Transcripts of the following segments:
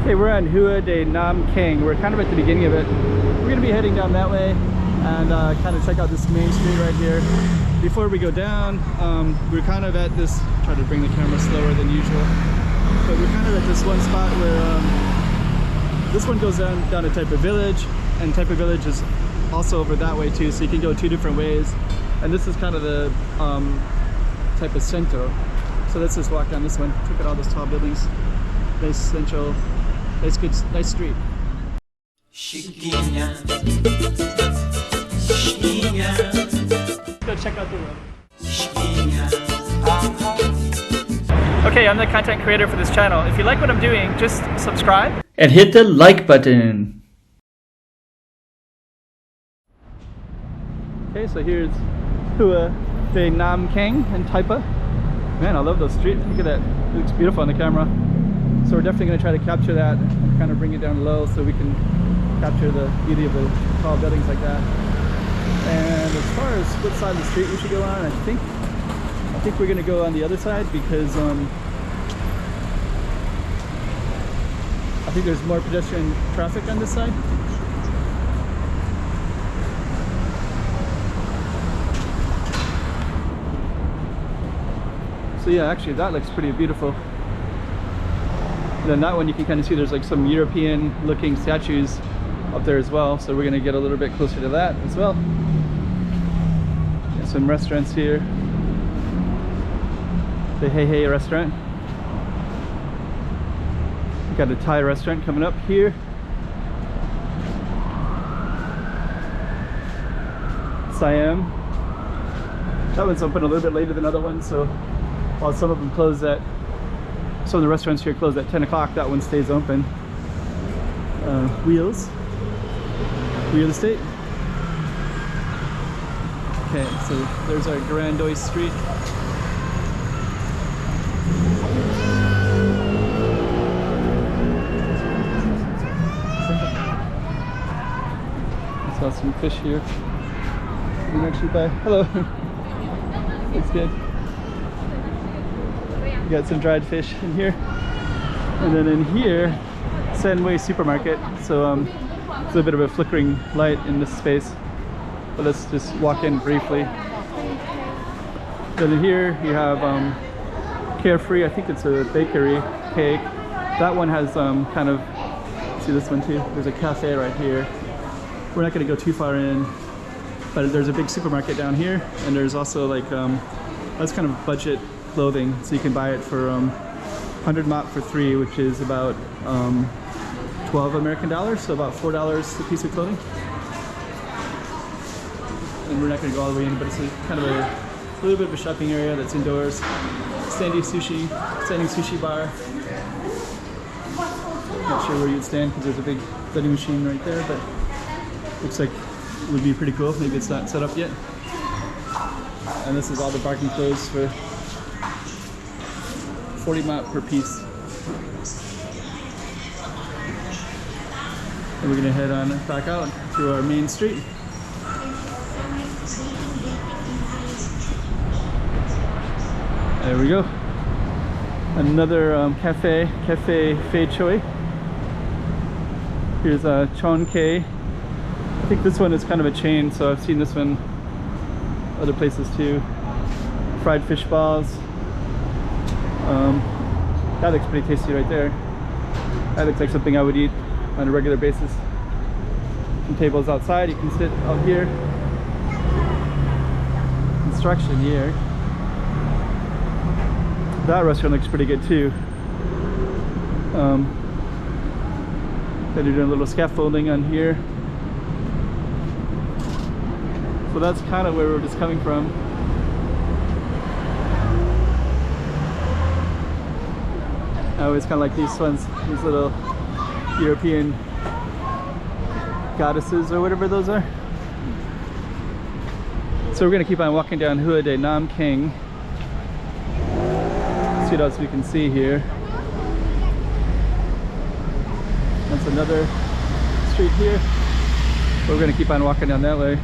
Okay, we're on Rua de Nam Keng. We're kind of at the beginning of it. We're going to be heading down that way and kind of check out this main street right here. Before we go down, we're kind of at this, try to bring the camera slower than usual, but we're kind of at this one spot where this one goes down to Taipa Village, and Taipa Village is also over that way too, so you can go two different ways. And this is kind of the Taipa Centro. So let's just walk down this one. Look at all those tall buildings. Nice central. Nice, good, nice street. Chiquinha, Chiquinha. Go check out the road. Chiquinha. Okay, I'm the content creator for this channel. If you like what I'm doing, just subscribe and hit the like button. Okay, so here's Rua de Nam Keng in Taipa. Man, I love those streets. Look at that. It looks beautiful on the camera. So we're definitely going to try to capture that and kind of bring it down low so we can capture the beauty of the tall buildings like that. And as far as what side of the street we should go on, I think we're going to go on the other side because I think there's more pedestrian traffic on this side. So yeah, actually that looks pretty beautiful. And then that one you can kind of see there's like some European looking statues up there as well. So we're going to get a little bit closer to that as well. Got some restaurants here. The Hey Hey restaurant. We've got a Thai restaurant coming up here. Siam. That one's open a little bit later than other ones, so while some of them close at, some of the restaurants here close at 10 o'clock, that one stays open. Wheels. Real estate. Okay, so there's our Grand Oise Street. I saw some fish here. You can actually buy. Hello. Looks good. We got some dried fish in here. And then in here, Senway Supermarket. So it's a bit of a flickering light in this space. But let's just walk in briefly. Then in here you have Carefree. I think it's a bakery cake. That one has kind of, see this one too? There's a cafe right here. We're not going to go too far in, but there's a big supermarket down here, and there's also like that's kind of budget clothing, so you can buy it for 100 baht for 3, which is about 12 American dollars, so about $4 a piece of clothing. And we're not going to go all the way in, but it's kind of a little bit of a shopping area that's indoors. Standing sushi bar. Not sure where you'd stand because there's a big vending machine right there, but looks like it would be pretty cool. Maybe it's not set up yet. And this is all the bargain clothes for 40 baht per piece. And we're gonna head on back out to our main street. There we go. Another cafe Fei Choi. Here's Chon K. I think this one is kind of a chain, so I've seen this one other places too. Fried fish balls. That looks pretty tasty right there. That looks like something I would eat on a regular basis. Some tables outside, you can sit out here. Construction here. That restaurant looks pretty good too. They're doing a little scaffolding on here. So that's kind of where we're just coming from. I always kind of like these ones, these little European goddesses or whatever those are. So we're going to keep on walking down Rua de Nam Keng. See what else we can see here. That's another street here. We're going to keep on walking down that way.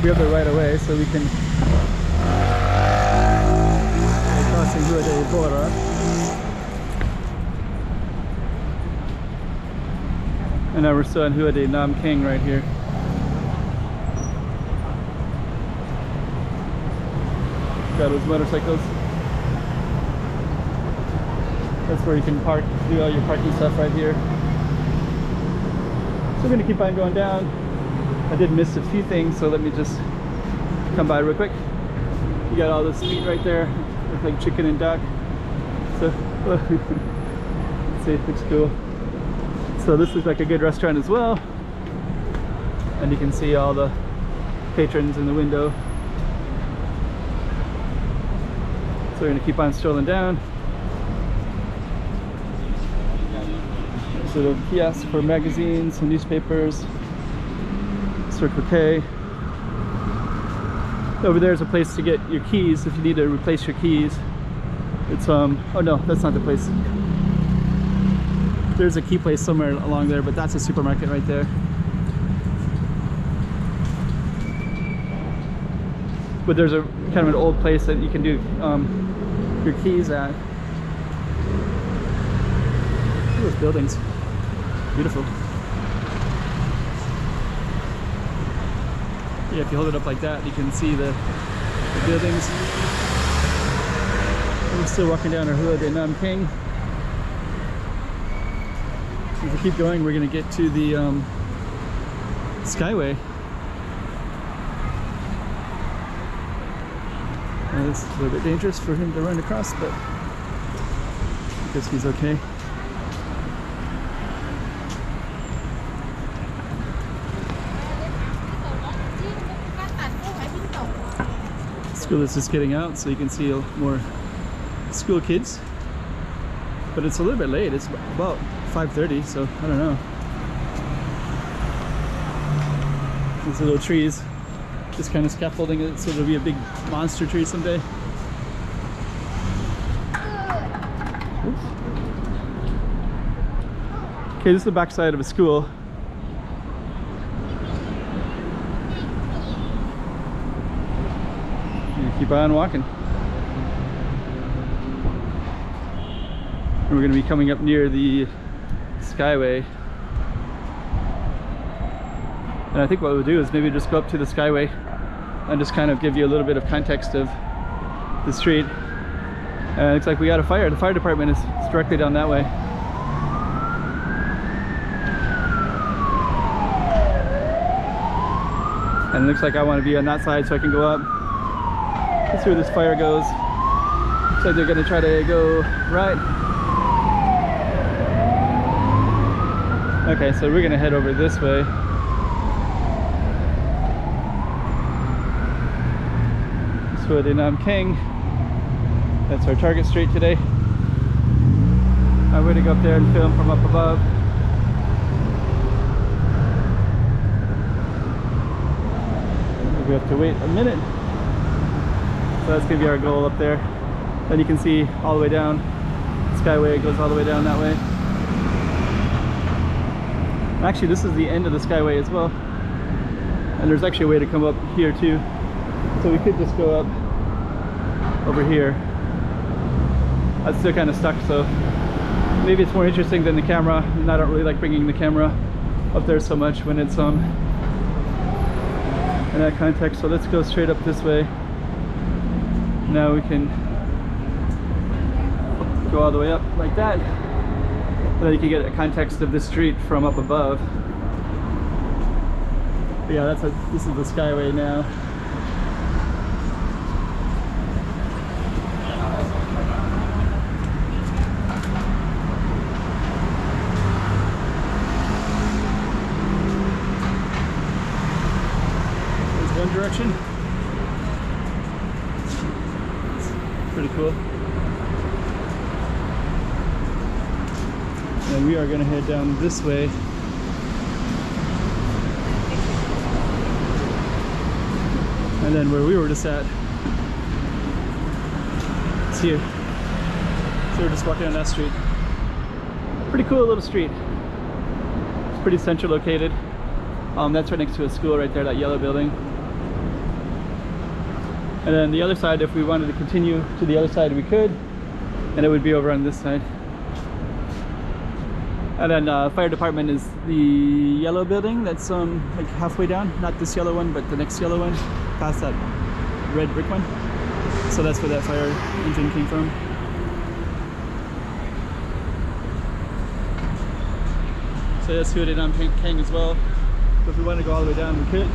We have the right of way, so we can crossing Rua de Bora. And now we're still on Rua de Nam Keng right here. Got those motorcycles. That's where you can park, do all your parking stuff right here. So we're gonna keep on going down. I did miss a few things, so let me just come by real quick. You got all this meat right there, looks like chicken and duck. So let's see, it looks cool. So this looks like a good restaurant as well. And you can see all the patrons in the window. So we're gonna keep on strolling down. There's a little kiosk for magazines and newspapers. Circle K. Over there is a place to get your keys if you need to replace your keys. It's oh no, that's not the place. There's a key place somewhere along there, but that's a supermarket right there. But there's a kind of an old place that you can do your keys at. Look at those buildings. Beautiful. Yeah, if you hold it up like that, you can see the buildings. We're still walking down our Rua de Nam Keng. If we keep going, we're going to get to the Skyway. It's a little bit dangerous for him to run across, but I guess he's okay. School is just getting out, so you can see more school kids. But it's a little bit late. It's about 5:30, so I don't know. These little trees, just kind of scaffolding it so it'll be a big monster tree someday. Oops. Okay, this is the backside of a school. Keep on walking. And we're going to be coming up near the Skyway. And I think what we'll do is maybe just go up to the Skyway and just kind of give you a little bit of context of the street. And it looks like we got a fire. The fire department is directly down that way. And it looks like I want to be on that side so I can go up. Let's see where this fire goes. Looks like they're going to try to go right. Okay, so we're going to head over this way. Rua de Nam Keng. That's our target street today. I'm going to go up there and film from up above. We have to wait a minute. So that's going to be our goal up there. Then you can see all the way down. Skyway goes all the way down that way. Actually, this is the end of the Skyway as well. And there's actually a way to come up here too. So we could just go up over here. I'm still kind of stuck, so maybe it's more interesting than the camera. And I don't really like bringing the camera up there so much when it's in that context. So let's go straight up this way. Now we can go all the way up like that. And then you can get a context of the street from up above. But yeah, this is the Skyway now. There's one direction. Pretty cool. And we are going to head down this way. And then where we were just at, it's here. So we're just walking on that street. Pretty cool little street. It's pretty central located. That's right next to a school right there, that yellow building. And then the other side, if we wanted to continue to the other side, we could. And it would be over on this side. And then fire department is the yellow building that's like halfway down. Not this yellow one, but the next yellow one, past that red brick one. So that's where that fire engine came from. So that's Rua de Nam Keng as well. So if we want to go all the way down, we could.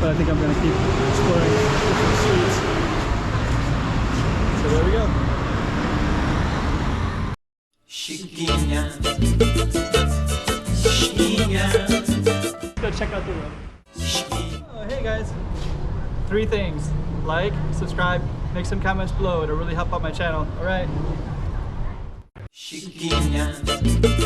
But I think I'm going to keep exploring different streets. So there we go. Chiquinha, Chiquinha, Let's go check out the road. Oh, hey guys. 3 things. Like, subscribe, make some comments below. It'll really help out my channel. Alright. Chiquinha.